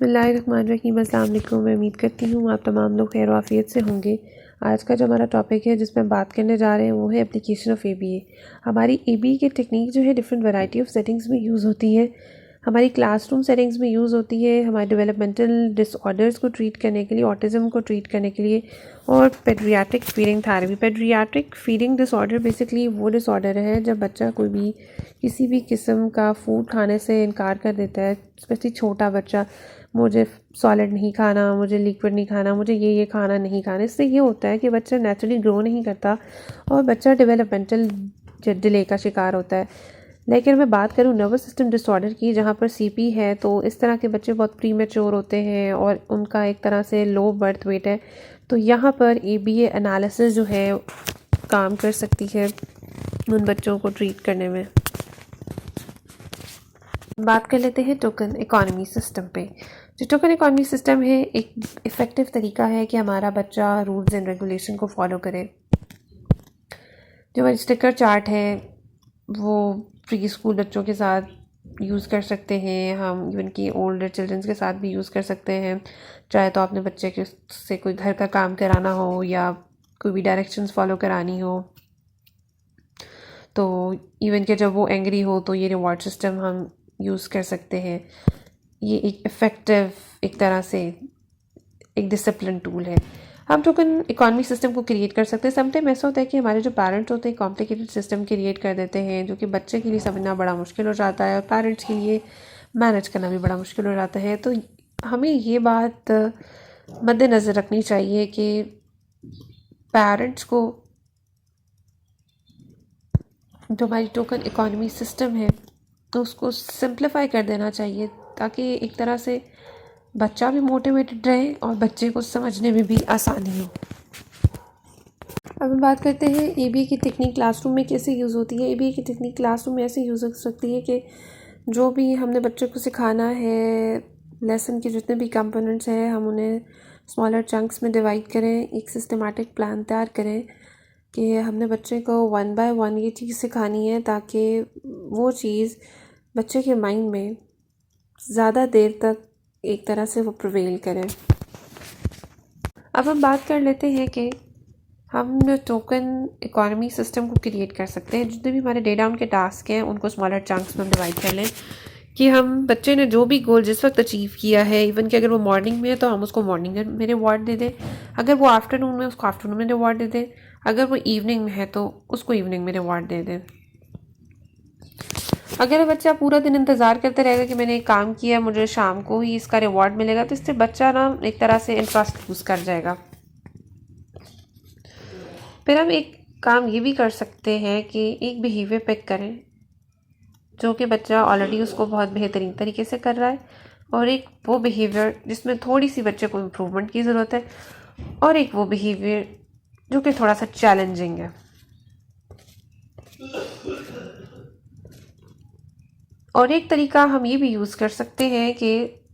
बिस्मिल्लाहिर्रहमानिर्रहीम। अस्सलाम वालेकुम। मैं उम्मीद करती हूँ आप तमाम लोग खैर आफियत से होंगे। आज का जो हमारा टॉपिक है जिस पर हम बात करने जा रहे हैं वो है एप्लीकेशन ऑफ एबीए। हमारी एबीए की टेक्निक जो है डिफरेंट वैरायटी ऑफ सेटिंग्स में यूज़ होती है। हमारी क्लासरूम सेटिंग्स में यूज़ होती है हमारे डेवलपमेंटल डिसऑर्डर्स को ट्रीट करने के लिए, ऑटिज़म को ट्रीट करने के लिए, और paediatric feeding therapy. Paediatric feeding disorder basically वो डिसऑर्डर है जब बच्चा कोई भी किसी भी किस्म का फूड खाने से इनकार कर देता है, स्पेशली छोटा बच्चा। मुझे सॉलिड नहीं खाना, मुझे लिक्विड नहीं खाना, मुझे ये खाना नहीं खाना। इससे ये होता है कि बच्चा नेचुरली ग्रो नहीं करता और बच्चा डेवलपमेंटल डिले का शिकार होता है। लेकिन मैं बात करूँ नर्वस सिस्टम डिसऑर्डर की, जहाँ पर सीपी है, तो इस तरह के बच्चे बहुत प्रीमेच्योर होते हैं और उनका एक तरह से लो बर्थ वेट है। तो यहाँ पर एबीए एनालिसिस जो है काम कर सकती है उन बच्चों को ट्रीट करने में। बात कर लेते हैं टोकन इकॉनमी सिस्टम पे। जो टोकन इकॉनमी सिस्टम है एक इफ़ेक्टिव तरीका है कि हमारा बच्चा रूल्स एंड रेगुलेशन को फॉलो करे। जो हमारी स्टिकर चार्ट है वो प्री स्कूल बच्चों के साथ यूज़ कर सकते हैं, हम इवन कि ओल्डर चिल्ड्रंस के साथ भी यूज़ कर सकते हैं। चाहे तो आपने बच्चे के से कोई घर का काम कराना हो या कोई भी डायरेक्शंस फॉलो करानी हो, तो इवन कि जब वो एंग्री हो तो ये रिवॉर्ड सिस्टम हम यूज़ कर सकते हैं। ये एक इफ़ेक्टिव, एक तरह से एक डिसिप्लिन टूल है। हम टोकन इकॉनमी सिस्टम को क्रिएट कर सकते हैं। समटाइम ऐसा होता है कि हमारे जो पेरेंट्स होते हैं कॉम्प्लिकेटेड सिस्टम क्रिएट कर देते हैं जो कि बच्चे के लिए समझना बड़ा मुश्किल हो जाता है और पेरेंट्स के लिए मैनेज करना भी बड़ा मुश्किल हो जाता है। तो हमें ये बात मद्देनज़र रखनी चाहिए कि पेरेंट्स को जो हमारी टोकन इकॉनमी सिस्टम है तो उसको सिंप्लीफाई कर देना चाहिए ताकि एक तरह से बच्चा भी मोटिवेटेड रहे और बच्चे को समझने में भी आसानी हो। अब हम बात करते हैं एबीए की टेक्निक क्लासरूम में कैसे यूज़ होती है। एबीए की टेक्निक क्लासरूम में ऐसे यूज़ हो सकती है कि जो भी हमने बच्चों को सिखाना है, लेसन के जितने भी कंपोनेंट्स हैं, हम उन्हें स्मॉलर चंक्स में डिवाइड करें, एक सिस्टमेटिक प्लान तैयार करें कि हमने बच्चे को 1 बाय 1 ये चीज़ सिखानी है ताकि वो चीज़ बच्चे के माइंड में ज़्यादा देर तक एक तरह से वो प्रिवेल करें। अब हम बात कर लेते हैं कि हम टोकन इकॉनमी सिस्टम को क्रिएट कर सकते हैं। जितने भी हमारे डे डाउन के टास्क हैं उनको स्मॉलर चंक्स में डिवाइड कर लें कि हम बच्चे ने जो भी गोल जिस वक्त अचीव किया है, इवन कि अगर वो मॉर्निंग में है तो हम उसको मॉर्निंग में रिवॉर्ड दे दें, अगर वो आफ्टरनून में उसको आफ्टरनून में रिवॉर्ड दे दें, अगर वो इवनिंग में है तो उसको इवनिंग में रिवॉर्ड दे दें। अगर बच्चा पूरा दिन इंतज़ार करते रहेगा कि मैंने एक काम किया मुझे शाम को ही इसका रिवॉर्ड मिलेगा, तो इससे बच्चा ना एक तरह से इंटरेस्ट लूज़ कर जाएगा। फिर हम एक काम ये भी कर सकते हैं कि एक बिहेवियर पिक करें जो कि बच्चा ऑलरेडी उसको बहुत बेहतरीन तरीके से कर रहा है, और एक वो बिहेवियर जिसमें थोड़ी सी बच्चे को इम्प्रूवमेंट की ज़रूरत है, और एक वो बिहेवियर जो कि थोड़ा सा चैलेंजिंग है। और एक तरीका हम ये भी यूज़ कर सकते हैं कि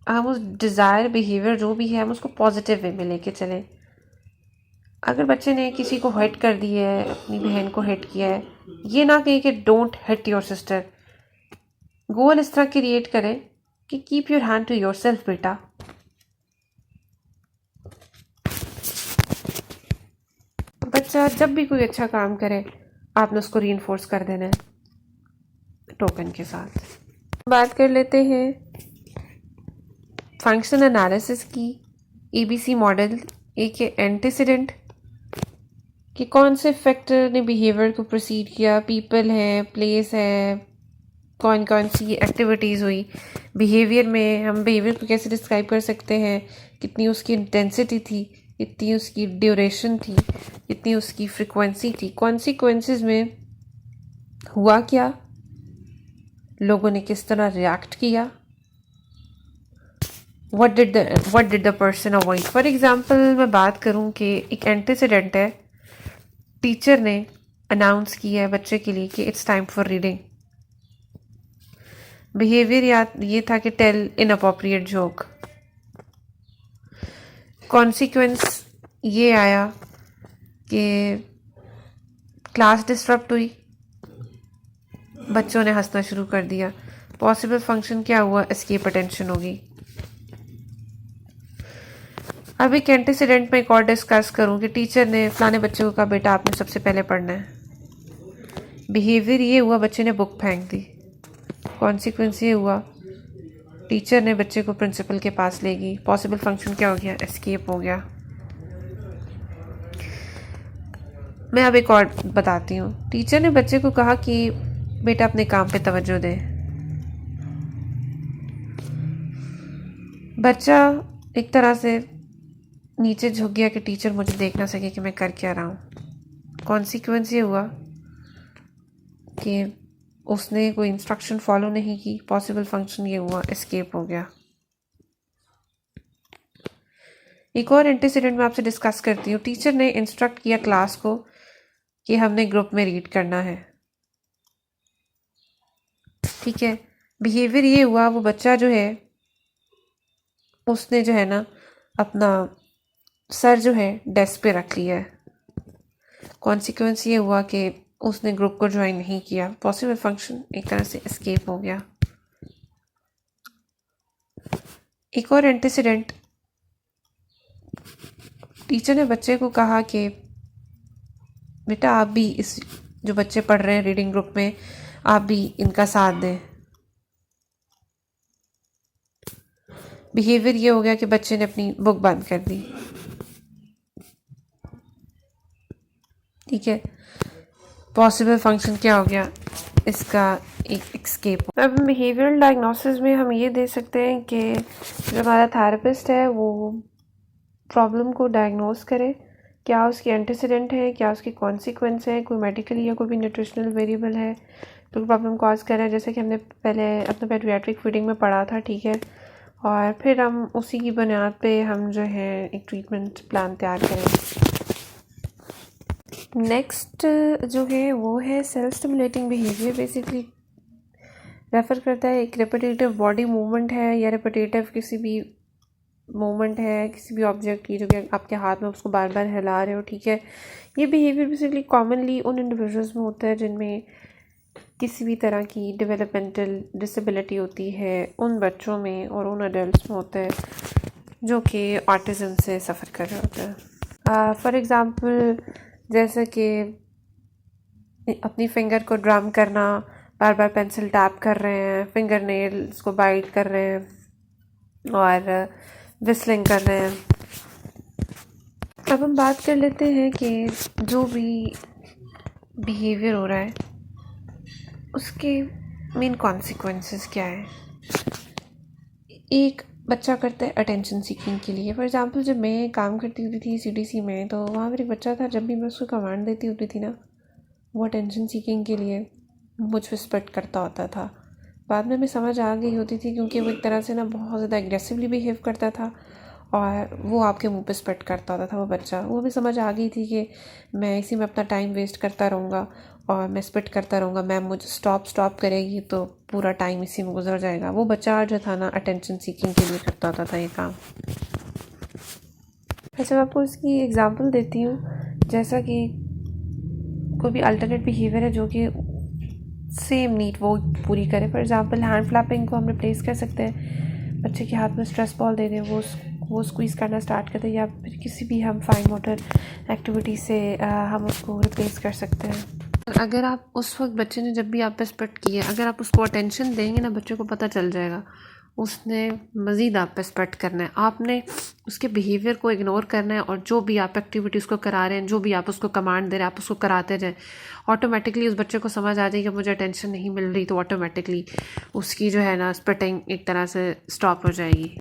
हम उस डिज़ायर बिहेवियर जो भी है हम उसको पॉजिटिव वे में लेके चलें। अगर बच्चे ने किसी को हिट कर दिया है, अपनी बहन को हिट किया है, ये ना कहें कि don't hit your sister. Goal इस तरह क्रिएट करें कि keep your hand to yourself बेटा। बच्चा जब भी कोई अच्छा काम करे आपने उसको रीइंफोर्स कर देना है टोकन के साथ। बात कर लेते हैं फंक्शन एनालिसिस की। एबीसी मॉडल एक एंटीसीडेंट कि कौन से फैक्टर ने बिहेवियर को प्रोसीड किया, पीपल है, प्लेस है, कौन कौन सी एक्टिविटीज़ हुई बिहेवियर में। हम बिहेवियर को कैसे डिस्क्राइब कर सकते हैं, कितनी उसकी इंटेंसिटी थी, कितनी उसकी ड्यूरेशन थी, कितनी उसकी फ्रिक्वेंसी थी, कॉन्सिक्वेंसेस में हुआ क्या, लोगों ने किस तरह रिएक्ट किया, what did the person avoid. For example मैं बात करूं कि एक एंटीसीडेंट है, टीचर ने अनाउंस किया है बच्चे के लिए कि it's time for reading. Behaviour ये था कि टेल इनअप्रोप्रिएट जोक। कॉन्सिक्वेंस ये आया कि क्लास डिस्टर्ब हुई, बच्चों ने हंसना शुरू कर दिया। पॉसिबल फंक्शन क्या हुआ, एस्केप अटेंशन होगी। अब एक एंटीसीडेंट में एक और डिस्कस करूँ कि टीचर ने फलाने बच्चे को कहा बेटा आपने सबसे पहले पढ़ना है। बिहेवियर ये हुआ, बच्चे ने बुक फेंक दी। कॉन्सिक्वेंस ये हुआ, टीचर ने बच्चे को प्रिंसिपल के पास ले गई। पॉसिबल फंक्शन क्या हो गया? एस्केप हो गया। मैं अब एक और बताती हूँ। टीचर ने बच्चे को कहा कि बेटा अपने काम पे तवज्जो दे। बच्चा एक तरह से नीचे झुक गया कि टीचर मुझे देख ना सके कि मैं कर क्या रहा हूँ। कॉन्सिक्वेंस ये हुआ कि उसने कोई इंस्ट्रक्शन फॉलो नहीं की। पॉसिबल फंक्शन ये हुआ, एस्केप हो गया। एक और एंटीसीडेंट मैं आपसे डिस्कस करती हूँ। टीचर ने इंस्ट्रक्ट किया क्लास को कि हमने ग्रुप में रीड करना है, ठीक है। बिहेवियर ये हुआ, वो बच्चा जो है उसने जो है ना अपना सर जो है डेस्क पे रख लिया है। कॉन्सिक्वेंस ये हुआ कि उसने ग्रुप को ज्वाइन नहीं किया। पॉसिबल फंक्शन एक तरह से एस्केप हो गया। एक और एंटीसीडेंट, टीचर ने बच्चे को कहा कि बेटा आप भी इस जो बच्चे पढ़ रहे हैं रीडिंग ग्रुप में, आप भी इनका साथ दें। बिहेवियर ये हो गया कि बच्चे ने अपनी बुक बंद कर दी, ठीक है। पॉसिबल फंक्शन क्या हो गया? इसका एक एस्केप। अब बिहेवियरल डायग्नोसिस में हम ये दे सकते हैं कि जो हमारा थेरेपिस्ट है वो प्रॉब्लम को डायग्नोस करे, क्या उसकी एंटीसीडेंट है, क्या उसकी कॉन्सिक्वेंस है, कोई मेडिकल या कोई भी न्यूट्रिशनल वेरिएबल है तो प्रॉब्लम कॉज कर रहा है। जैसे कि हमने पहले अपने पेडियाट्रिक फीडिंग में पढ़ा था, ठीक है। और फिर हम उसी की बुनियाद पे हम जो है एक ट्रीटमेंट प्लान तैयार करें। नेक्स्ट जो है वो है self stimulating behaviour. Basically refer करता है एक रेपिटेटिव बॉडी मूवमेंट है या रेपिटेटिव किसी भी मूवमेंट है किसी भी ऑब्जेक्ट की जो कि आपके हाथ में उसको बार बार हिला रहे हो, ठीक है। ये बिहेवियर बेसिकली कॉमनली उन इंडिविजुअल्स में होता है जिनमें किसी भी तरह की डेवलपमेंटल डिसेबिलिटी होती है, उन बच्चों में और उन अडल्ट्स में होता है जो कि ऑटिज़म से सफ़र कर रहे होते हैं। फॉर एग्ज़ाम्पल जैसे कि अपनी फिंगर को ड्रम करना, बार बार पेंसिल टैप कर रहे हैं, फिंगर नेल्स को बाइट कर रहे हैं और विस्लिंग कर रहे हैं। अब हम बात कर लेते हैं कि जो भी बिहेवियर हो रहा है उसके मेन कॉन्सिक्वेंसेस क्या है। एक बच्चा करता है अटेंशन सीकिंग के लिए। फॉर एग्ज़ाम्पल जब मैं काम करती होती थी सीडीसी में तो वहाँ पर एक बच्चा था, जब भी मैं उसको कमांड देती होती थी ना वो अटेंशन सीकिंग के लिए मुझ पर स्पेक्ट करता होता था। बाद में मैं समझ आ गई होती थी क्योंकि वो एक तरह से ना बहुत ज़्यादा एग्रेसिवली बिहेव करता था और वो आपके मुंह पे स्पेक्ट करता होता था वो बच्चा। वो भी समझ आ गई थी कि मैं इसी में अपना टाइम वेस्ट करता रहूँगा और मैं स्पेक्ट करता रहूँगा, मैम मुझे स्टॉप करेगी तो पूरा टाइम इसी में गुजर जाएगा। वो बच्चा जो था ना अटेंशन सीकिंग के लिए करता होता था ये काम। अच्छा मैं आपको इसकी एग्ज़ाम्पल देती हूँ। जैसा कि कोई भी अल्टरनेट बिहेवियर है जो कि सेम नीड वो पूरी करे। फॉर एग्ज़ाम्पल हैंड फ्लैपिंग को हम रिप्लेस कर सकते हैं, बच्चे के हाथ में स्ट्रेस बॉल दे दें, वो स्क्वीज़ करना स्टार्ट कर दें, या फिर किसी भी हम फाइन मोटर एक्टिविटी से हम उसको रिप्लेस कर सकते हैं। अगर आप उस वक्त बच्चे ने जब भी आप पे स्पेक्ट किया, अगर आप उसको अटेंशन देंगे ना बच्चे को पता चल जाएगा उसने मज़ीद आप पे स्पेक्ट करना है। आपने उसके बिहेवियर को इग्नोर करना है और जो भी आप एक्टिविटी उसको करा रहे हैं, जो भी आप उसको कमांड दे रहे हैं, आप उसको कराते जाएं। ऑटोमेटिकली उस बच्चे को समझ आ जाएगी कि मुझे अटेंशन नहीं मिल रही, तो ऑटोमेटिकली उसकी जो है ना स्पेक्टिंग एक तरह से स्टॉप हो जाएगी।